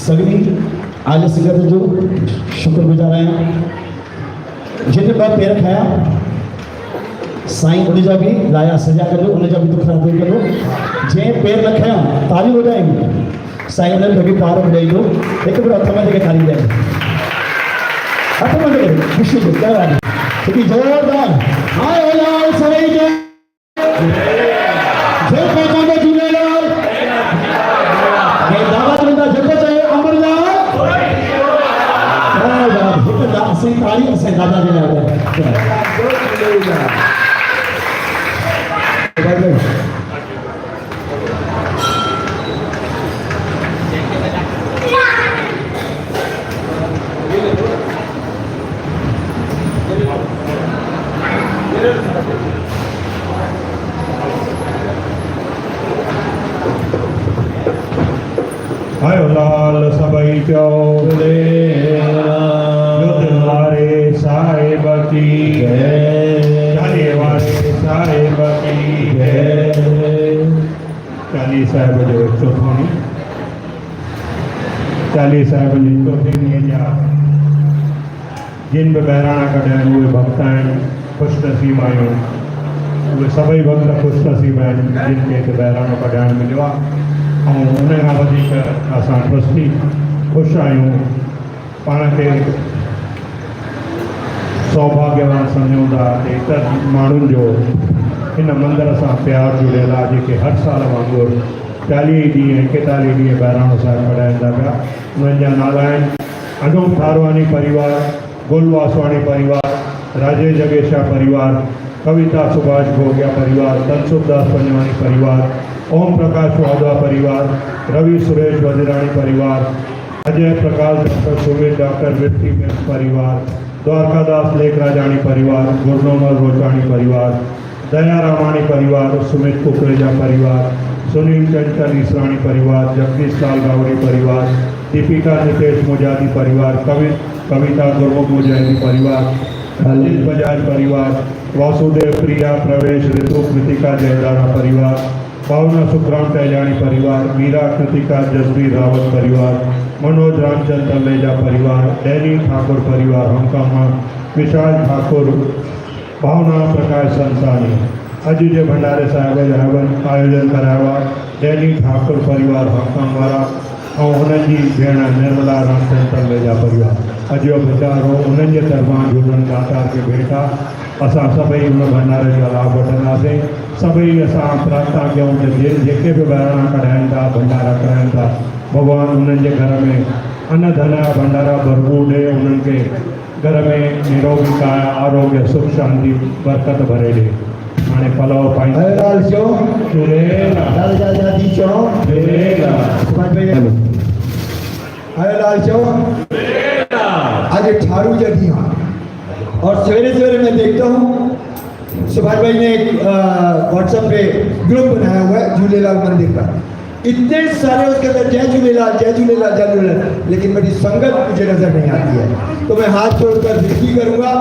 सगनी आज संगत जो शुक्रगुजार आहियां जिन ॿ पेर खया साईं उन जा बि लाया सजा कजो, उन जा बि दुख दूर कजो। जंहिं पेर न खया ताली वॼायूं साईं उन खे बि पार ॾेईंदो। हिकु भेरो हथ में जेके ताली ॾियनि, हथ में जेके ख़ुशी जो क्या ॻाल्हि हिकिड़ी ज़ोरदार हाय लाल सवई जो जय पहचान झूलेलाल दादा चवंदा जेको चए अमरलाल हिकु असीं ताली असां दादा जे लाइ हाय लाल सबई जो वारे साहिब की चालीहे वारे साहिब की चालीह साहिब जो चौथो ॾींहुं, चालीह साहिब जे चौथे ॾींहं जा जिन बि बहिराणा कढिया आहिनि उहे भक्त आहिनि, ख़ुशनसीब आहियूं। उहे सभई भक्त ख़ुशनसीब आहिनि जिन खे हिते बहिराणो कढाइणु मिलियो आहे। ऐं उन खां वधीक असां ट्रस्टी ख़ुशि आहियूं, पाण खे सौभाग्यवान सम्झूं था कि एतिरनि माण्हुनि जो हिन मंदर सां प्यार जुड़ियल आहे, जेके हर साल वांगुरु 40 ॾींहं 41 ॾींहं बहिराणो साहिब कढाइनि था पिया। उन्हनि जा नाला आहिनि अनूप थारवानी परिवार, गुल वासवाणी परिवार, राजेश जगेशा परिवार, कविता सुभाष भोगिया परिवार, धनसुखदास पंजवाणी परिवार, ओम प्रकाश वाधवा परिवार, रवि सुरेश वधिराणी परिवार, अजय प्रकाश डॉक्टर सुमित डॉक्टर वित्ती मिल्स परिवार, द्वारकादास लेखराजाणी परिवार, गुरनोमल रोचाणी परिवार, दया रामाणी परिवार, सुमित कुकरेजा परिवार, सुनील चंचल ईसराणी परिवार, जगदीश लाल गावड़ी परिवार, दीपिका नितेश मुजादी परिवार, कविता गुरमुख मुजाहिदी परिवार, अजीत बजाज परिवार, वासुदेव प्रिया प्रवेश ऋतु कृतिका जयदारा परिवार, भावना सुखराम तेजाणी परिवार, मीरा कृतिका जसबीर रावत परिवार, मनोज रामचंद तलेजा परिवार, डैनी ठाकुर परिवार हमकामा, विशाल ठाकुर, भावना प्रकाश संसानी। अज जे भंडारे साहिब जो आयोजन करायो आहे डैनी ठाकुर परिवार हमकाम वारा और उनकी भेण निर्मला रामचंद तलेजा परिवार। अज जो भंडारो उन्हनि जे तरफां झूलण दातार के भेटा असां सभई उन भंडारे जो लाभ वठंदासीं। सभई असां प्रार्थना कयूं कि जेके बि बहिराणा कढाइनि था, भंडारा कराइनि था, भगवान उन्हनि जे घर में अन्न धन जा भंडारा भरपूर ॾे, उन्हनि खे घर में निरोगी काया आरोग्य सुख शांति बरकत भरे ॾे। हाणे पलव पाईंदा हरेलाल चओ झूलेलाल, दादी चओ झूलेलाल, हरेलाल चओ। आज ठारू जा ॾींहुं आहे और सवेरे सवेरे मैं देखता हूँ सुभाष भाई ने एक व्हाट्सएप पे ग्रुप बनाया हुआ है झूलेलाल मंदिर का। इतने सारे उसके अंदर जय झूलेलाल जय झूलेलाल जय झूलेलाल, लेकिन मेरी संगत मुझे नजर नहीं आती है। तो मैं हाथ जोड़कर विनती करूंगा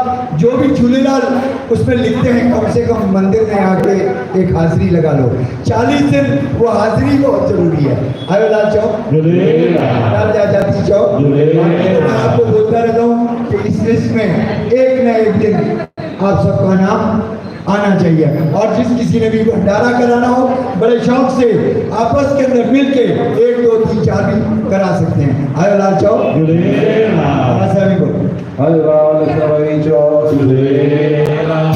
जो भी झूलेलाल उसमें लिखते हैं कम से कम मंदिर में आके एक हाजिरी लगा लो। 40 दिन वो हाजिरी बहुत जरूरी है। आयो लाल चौक झूलेलाल, जाती चौक। मैं आपको बोलता रहता हूँ कि इस लिस्ट में एक न एक दिन आप सबका नाम आना चाहिए। और जिस किसी ने भी भंडारा कराना हो बड़े शौक से आपस के अंदर मिलके 1 2 3 4 भी करा सकते हैं। आयो लाल चौक झूलेलाल, हर लाल सवई जो झूलेलाल।